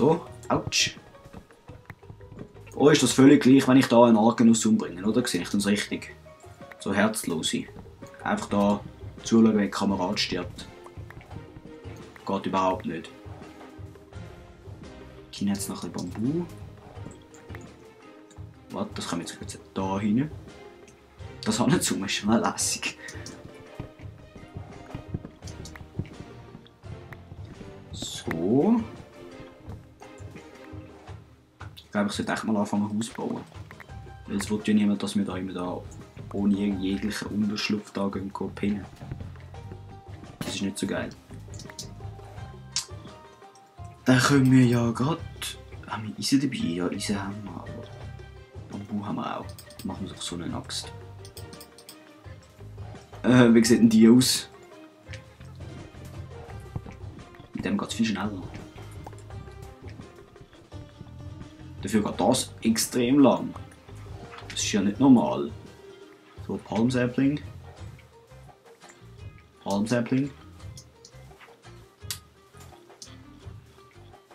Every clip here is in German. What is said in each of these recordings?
Da. Autsch. Oh, ist das völlig gleich, wenn ich da einen Argenus umbringe, oder? Sehe ich das richtig? So herzlose. Einfach da zuschauen, wenn der Kamerad stirbt. Geht überhaupt nicht. Hier hat es noch ein bisschen Bambu. Warte, das kommt jetzt da hin. Das hat nicht zu, ist schon lässig. So. Ich glaube, ich sollte echt mal anfangen, ein Haus zu bauen. Weil es will ja niemand, dass wir da immer da ohne jeglichen Unterschlupf da gehen pinnen. Das ist nicht so geil. Dann können wir ja gerade... Haben wir Eisen dabei? Ja, Eisen haben wir. Aber Bambu haben wir auch. Dann machen wir doch so eine Axt. Wie sieht denn die aus? Mit dem geht es viel schneller. Dafür geht das extrem lang. Das ist ja nicht normal. So, Palm Sapling. Palm Sapling.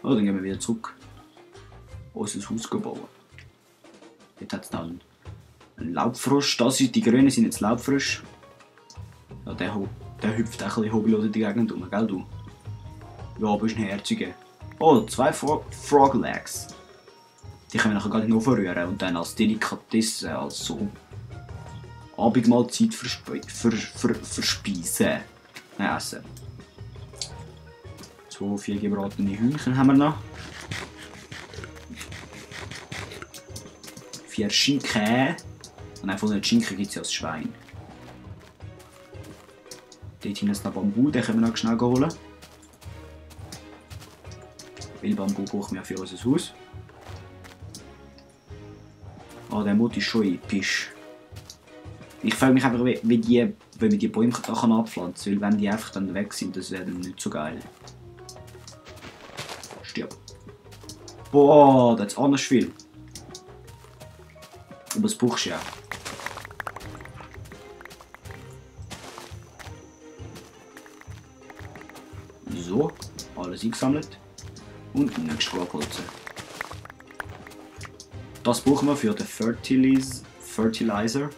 Oh, dann gehen wir wieder zurück. Unser Haus bauen. Jetzt hat es dann einen Laubfrosch. Die Grünen sind jetzt Laubfrosch. Ja, der hüpft auch ein bisschen hobbylos in die Gegend rum, gell du? Ja, aber ist ein herziger. Oh, 2 Frog Legs. Die können wir nachher gar nicht noch verrühren und dann als Delikatesse, als so Abendmahlzeit verspeisen. Nein, essen. 2, 4 gebratene Hühnchen haben wir noch. 4 Schinken. Nein, von den Schinken gibt es ja das Schwein. Dort hinten ist noch Bambu, den können wir noch schnell holen. Weil Bambu brauchen wir für unser Haus. Oh, der Mut ist schon episch. Ich frage mich einfach, wenn wir die Bäume da abpflanzen können, weil wenn die einfach dann weg sind, das wäre dann nicht so geil. Stirb. Boah, das ist anders viel. Aber das brauchst du ja. So, alles eingesammelt. Und nächstes abholzen. Das brauchen wir für den Fertilizer.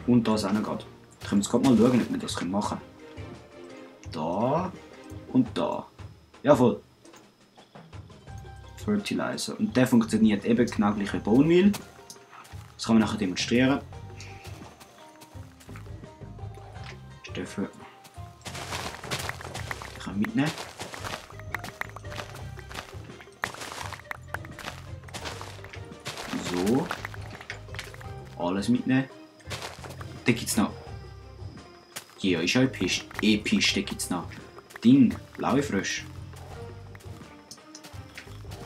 Und das auch noch gerade. Da können wir jetzt gerade mal schauen, ob wir das machen können. Da und da. Jawohl. Fertilizer. Und der funktioniert eben genau gleich wie Bone Meal. Das kann man nachher demonstrieren. Dafür kann ich mitnehmen. So. Alles mitnehmen. Da gibt es noch. Ja, ist ja episch. Episch, da gibt es noch. Ding, blaue Frösche.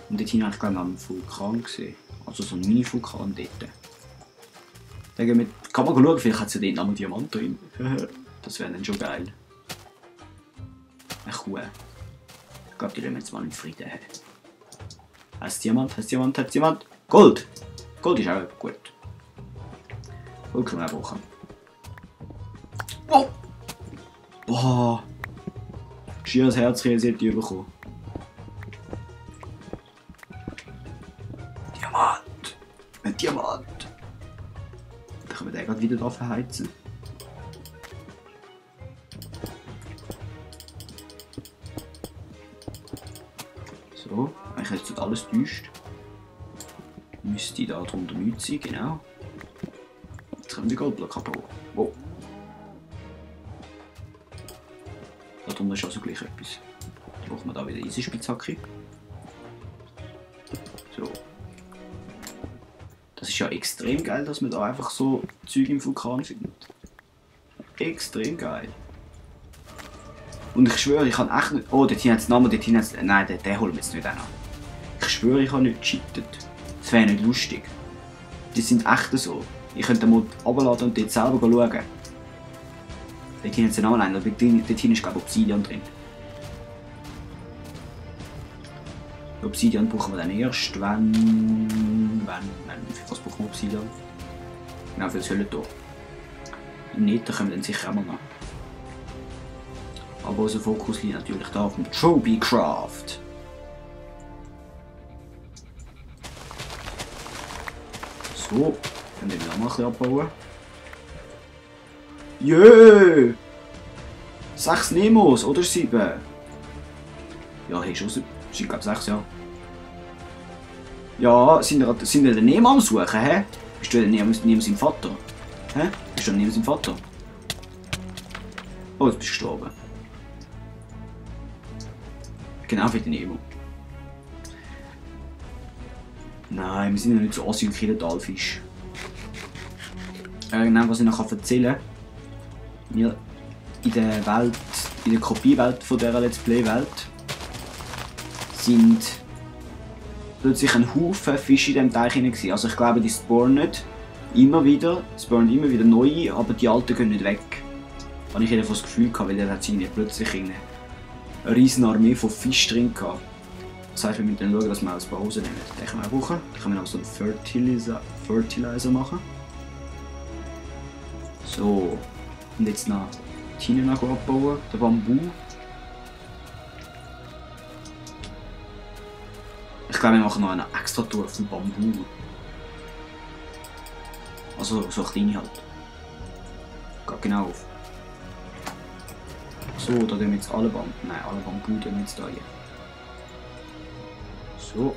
Und dort hinten habe ich glaube einen Vulkan gesehen. Also so ein Mini-Vulkan dort. Da kann man schauen, vielleicht hat es ja dort noch einen Diamant drin. Das wäre dann schon geil. Eine Kuh. Ich glaube, die lassen wir jetzt mal in Frieden haben. Hast Diamant, hast Diamant, hast Diamant? Gold! Gold ist auch gut. Gold können wir auch brauchen. Oh! Boah! Schier das Herz realisiert die bekommen. Diamant! Ein Diamant! Dann können wir den gerade wieder da verheizen. So, eigentlich ist jetzt alles täuscht. Müsste da drunter nichts sein, genau. Jetzt können wir die Goldblöcke abbauen. Oh. Da drunter ist also gleich etwas. Jetzt brauchen wir da wieder Eisenspitzhacke. So. Das ist ja extrem geil, dass man da einfach so Zeug im Vulkan findet. Extrem geil. Und ich schwöre, ich kann echt nicht... Oh, dort hinten hat es Namen, dort hinten hat es... Nein, den holen wir jetzt nicht auch noch. Ich schwöre, ich habe nicht gecheatet. Das wäre nicht lustig. Die sind echt so. Ich könnte mal runterladen und dort selber schauen. Dort hinten hat es einen Namen, nein, dort hinten ist glaube ich Obsidian drin. Obsidian brauchen wir dann erst, wenn... Für was brauchen wir Obsidian? Genau, für das Höllentor. Im Nether können wir dann sicher auch mal noch. Aber unser Fokus liegt natürlich da auf dem Trophy-Craft. So, dann werden wir auch mal ein bisschen abbauen. Jö! 6 Nemos oder 7? Ja, hey, schon 7. Ich glaube 6, ja. Ja, sind wir den Nemo am Suchen, hä? Bist du denn neben seinem Vater? Hä? Bist du neben seinem Vater? Oh, jetzt bist du gestorben. Genau wie der Nemo. Nein, wir sind ja nicht so assi und killen Talfisch. Genau, was ich noch erzählen kann. Wir in der Welt, in der Kopiewelt von dieser Let's Play-Welt sind plötzlich ein Haufen Fische in diesem Teich hinein. Also ich glaube, die spawnen immer wieder neue, aber die alten gehen nicht weg. Da habe ich jedenfalls das Gefühl gehabt, weil der hat plötzlich eine riesen Armee von Fischen drin gehabt. Das heißt, wir müssen dann schauen, dass wir auch ein paar Hosen nehmen. Den können wir auch brauchen. Dann können wir auch so einen Fertilizer machen. So. Und jetzt noch die Tiere abbauen, den Bambu. Ich glaube, wir machen noch eine extra Tour auf den Bambu. Also so eine kleine halt. Geht genau auf. So, da tun wir jetzt alle Bambu. Nein, alle Bambu tun wir jetzt da hier. So.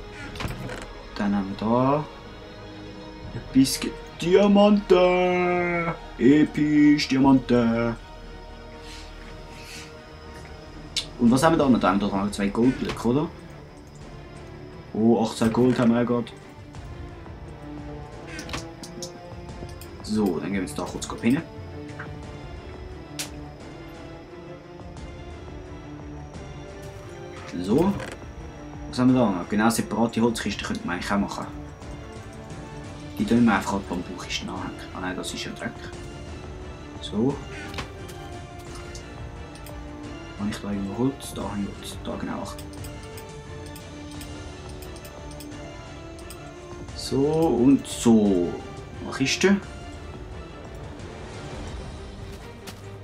Dann haben wir da ein bisschen Diamanten. Episch Diamanten. Und was haben wir da noch? Da haben wir doch noch 2 Goldblöcke, oder? Oh, 18 Gold haben wir auch gerade. So, dann gehen wir jetzt da kurz hin. So. Was haben wir da noch? Genau, separate Holzkisten könnte man eigentlich auch machen. Die tun wir einfach an die Bambukisten anhängen. Ah nein, das ist ja Dreck. So. Habe ich da irgendwo Holz? Da habe ich Holz. Da genau. So und so. Eine Kiste.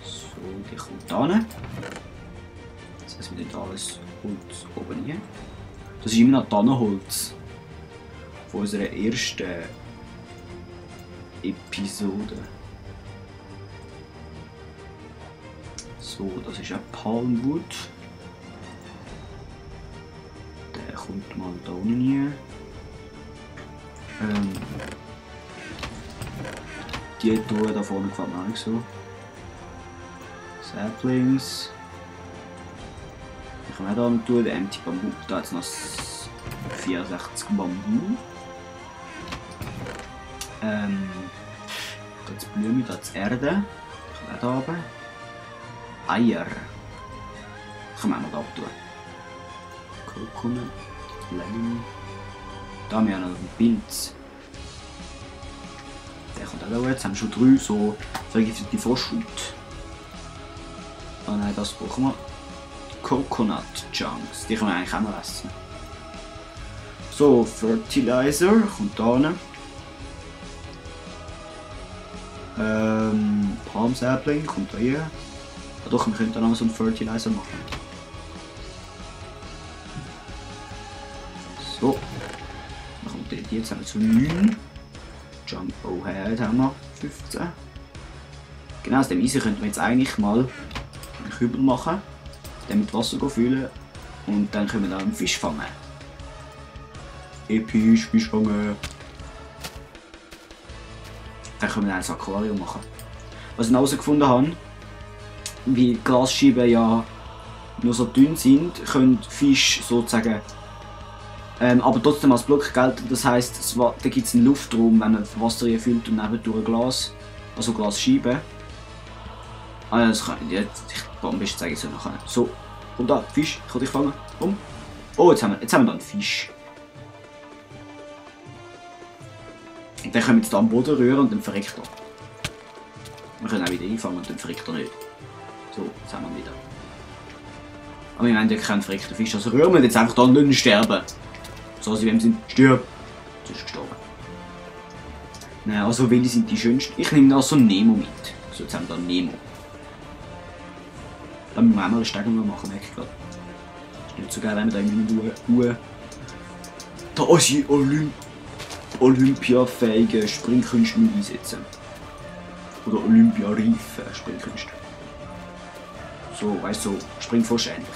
So, die kommt da hin. Das heißt, wir tun alles Holz oben hier. Das ist immer noch Tannenholz. Von unserer ersten Episode. So, das ist ein Palmwood. Der kommt mal da unten hin. Die Tour da vorne gefällt mir auch nicht so. Saplings. Ich kann auch da noch tun, der Empty Bambu. Da hat es noch 64 Bambu. Da ist Blume, da ist Erde. Ich kann auch da oben. Eier. Das können wir auch noch da abtun. Coconut, Lemon. Da haben wir noch einen Pilz. Der kommt auch da. Jetzt haben wir schon 3 so vergiftete Froschhaut. Oh nein, das brauchen wir. Coconut Chunks. Die können wir eigentlich auch noch essen. So, Fertilizer kommt da hin. Palm Sapling kommt da hier. Ah, doch, wir könnten dann noch so einen Fertilizer machen. So. Dann kommt der jetzt haben wir zu 9. Jumbo Head haben wir 15. Genau aus dem Eisen könnten wir jetzt eigentlich mal einen Kübel machen, den mit Wasser füllen und dann können wir da einen Fisch fangen. Episch Fisch fangen. Dann können wir dann ein Aquarium machen. Was ich noch herausgefunden habe, wie Glasscheiben ja nur so dünn sind, können Fische sozusagen aber trotzdem als Block gelten. Das heisst, da gibt es einen Luftraum, wenn man Wasser füllt und nebendurch ein Glas, also Glasscheiben. Ah, das kann ich am besten zeigen, so nachher. So, komm da, Fisch, ich kann dich fangen. Komm. Oh, jetzt haben wir da einen Fisch. Und dann können wir jetzt da am Boden rühren und dann verreckt er. Wir können auch wieder einfangen und dann verreckt er nicht. So, jetzt haben wir ihn wieder. Aber wir haben ja keinen verreckten Fisch, also rühren wir jetzt einfach da und nicht sterben. So, sie sind stirb. Jetzt ist gestorben. Nein, also welche sind die schönsten? Ich nehme da so Nemo mit. So, jetzt haben wir da Nemo. Da müssen wir auch mal einen Steg machen, merke ich gerade. Ist nicht so geil, wenn wir da irgendwie da unsere olympiafähigen Springkünste einsetzen. Oder olympiareife Springkünste. So, weißt du, so Springfrosch ähnlich.